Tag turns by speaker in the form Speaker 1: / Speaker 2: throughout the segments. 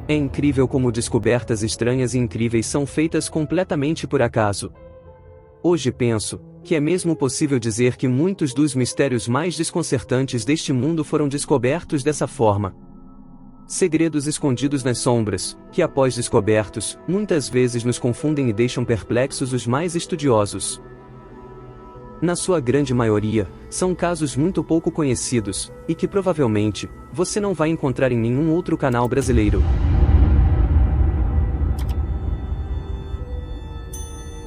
Speaker 1: É incrível como descobertas estranhas e incríveis são feitas completamente por acaso. Hoje penso que é mesmo possível dizer que muitos dos mistérios mais desconcertantes deste mundo foram descobertos dessa forma. Segredos escondidos nas sombras, que após descobertos, muitas vezes nos confundem e deixam perplexos os mais estudiosos. Na sua grande maioria, são casos muito pouco conhecidos, e que provavelmente, você não vai encontrar em nenhum outro canal brasileiro.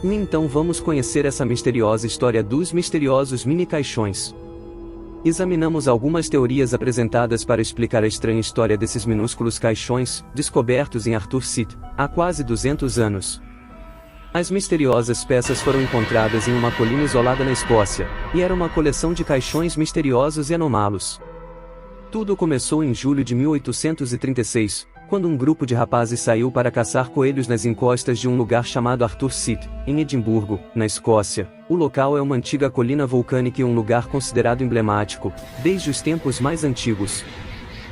Speaker 1: E então vamos conhecer essa misteriosa história dos misteriosos mini-caixões. Examinamos algumas teorias apresentadas para explicar a estranha história desses minúsculos caixões, descobertos em Arthur Seat, há quase 200 anos. As misteriosas peças foram encontradas em uma colina isolada na Escócia, e era uma coleção de caixões misteriosos e anômalos. Tudo começou em julho de 1836, quando um grupo de rapazes saiu para caçar coelhos nas encostas de um lugar chamado Arthur Seat, em Edimburgo, na Escócia. O local é uma antiga colina vulcânica e um lugar considerado emblemático, desde os tempos mais antigos.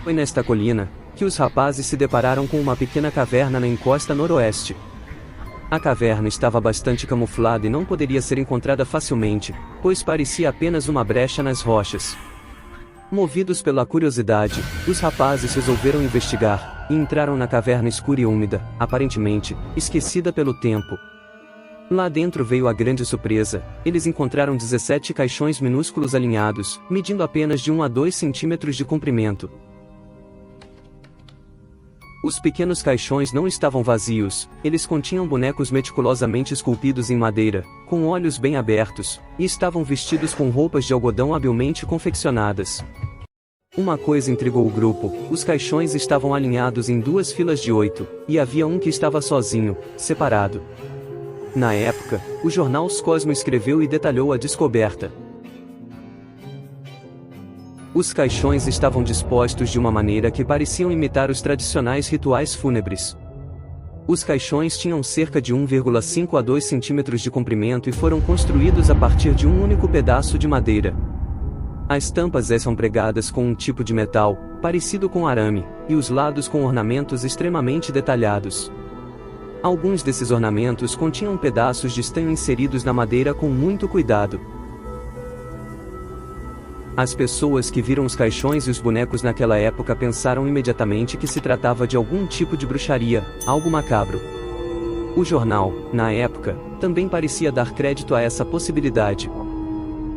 Speaker 1: Foi nesta colina que os rapazes se depararam com uma pequena caverna na encosta noroeste. A caverna estava bastante camuflada e não poderia ser encontrada facilmente, pois parecia apenas uma brecha nas rochas. Movidos pela curiosidade, os rapazes resolveram investigar, e entraram na caverna escura e úmida, aparentemente, esquecida pelo tempo. Lá dentro veio a grande surpresa: eles encontraram 17 caixões minúsculos alinhados, medindo apenas de 1 a 2 centímetros de comprimento. Os pequenos caixões não estavam vazios, eles continham bonecos meticulosamente esculpidos em madeira, com olhos bem abertos, e estavam vestidos com roupas de algodão habilmente confeccionadas. Uma coisa intrigou o grupo: os caixões estavam alinhados em 2 filas de 8, e havia um que estava sozinho, separado. Na época, o jornal Cosmo escreveu e detalhou a descoberta. Os caixões estavam dispostos de uma maneira que pareciam imitar os tradicionais rituais fúnebres. Os caixões tinham cerca de 1,5 a 2 centímetros de comprimento e foram construídos a partir de um único pedaço de madeira. As tampas são pregadas com um tipo de metal, parecido com arame, e os lados com ornamentos extremamente detalhados. Alguns desses ornamentos continham pedaços de estanho inseridos na madeira com muito cuidado. As pessoas que viram os caixões e os bonecos naquela época pensaram imediatamente que se tratava de algum tipo de bruxaria, algo macabro. O jornal, na época, também parecia dar crédito a essa possibilidade.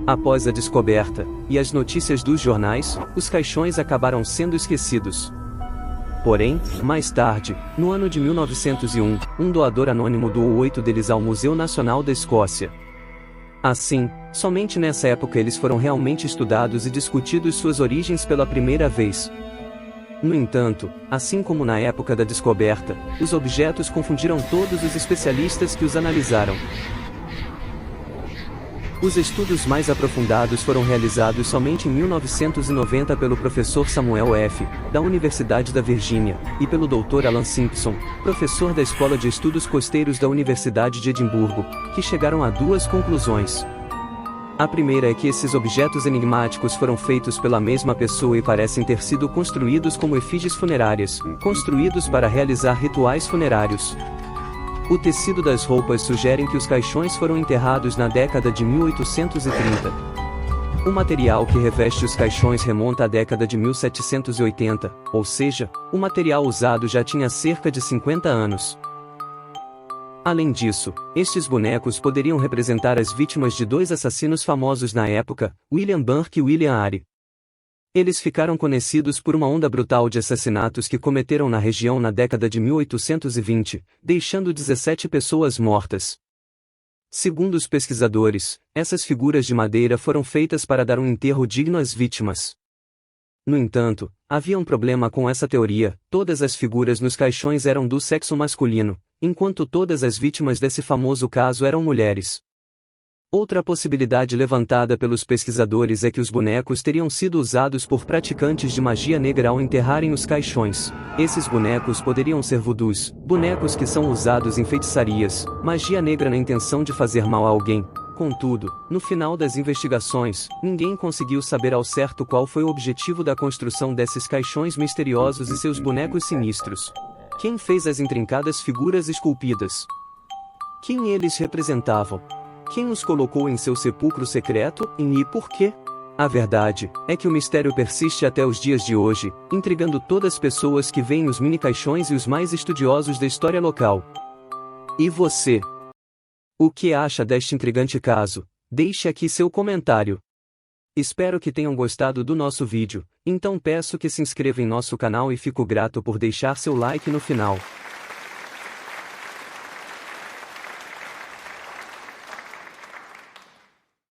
Speaker 1: Após a descoberta, e as notícias dos jornais, os caixões acabaram sendo esquecidos. Porém, mais tarde, no ano de 1901, um doador anônimo doou 8 deles ao Museu Nacional da Escócia. Assim, somente nessa época eles foram realmente estudados e discutidos suas origens pela primeira vez. No entanto, assim como na época da descoberta, os objetos confundiram todos os especialistas que os analisaram. Os estudos mais aprofundados foram realizados somente em 1990 pelo professor Samuel F., da Universidade da Virgínia, e pelo Dr. Alan Simpson, professor da Escola de Estudos Costeiros da Universidade de Edimburgo, que chegaram a 2 conclusões. A primeira é que esses objetos enigmáticos foram feitos pela mesma pessoa e parecem ter sido construídos como efígies funerárias, construídos para realizar rituais funerários. O tecido das roupas sugere que os caixões foram enterrados na década de 1830. O material que reveste os caixões remonta à década de 1780, ou seja, o material usado já tinha cerca de 50 anos. Além disso, estes bonecos poderiam representar as vítimas de 2 assassinos famosos na época, William Burke e William Arey. Eles ficaram conhecidos por uma onda brutal de assassinatos que cometeram na região na década de 1820, deixando 17 pessoas mortas. Segundo os pesquisadores, essas figuras de madeira foram feitas para dar um enterro digno às vítimas. No entanto, havia um problema com essa teoria: todas as figuras nos caixões eram do sexo masculino, enquanto todas as vítimas desse famoso caso eram mulheres. Outra possibilidade levantada pelos pesquisadores é que os bonecos teriam sido usados por praticantes de magia negra ao enterrarem os caixões. Esses bonecos poderiam ser voodoos, bonecos que são usados em feitiçarias, magia negra na intenção de fazer mal a alguém. Contudo, no final das investigações, ninguém conseguiu saber ao certo qual foi o objetivo da construção desses caixões misteriosos e seus bonecos sinistros. Quem fez as intrincadas figuras esculpidas? Quem eles representavam? Quem os colocou em seu sepulcro secreto, e por quê? A verdade é que o mistério persiste até os dias de hoje, intrigando todas as pessoas que veem os mini-caixões e os mais estudiosos da história local. E você? O que acha deste intrigante caso? Deixe aqui seu comentário. Espero que tenham gostado do nosso vídeo, então peço que se inscreva em nosso canal e fico grato por deixar seu like no final.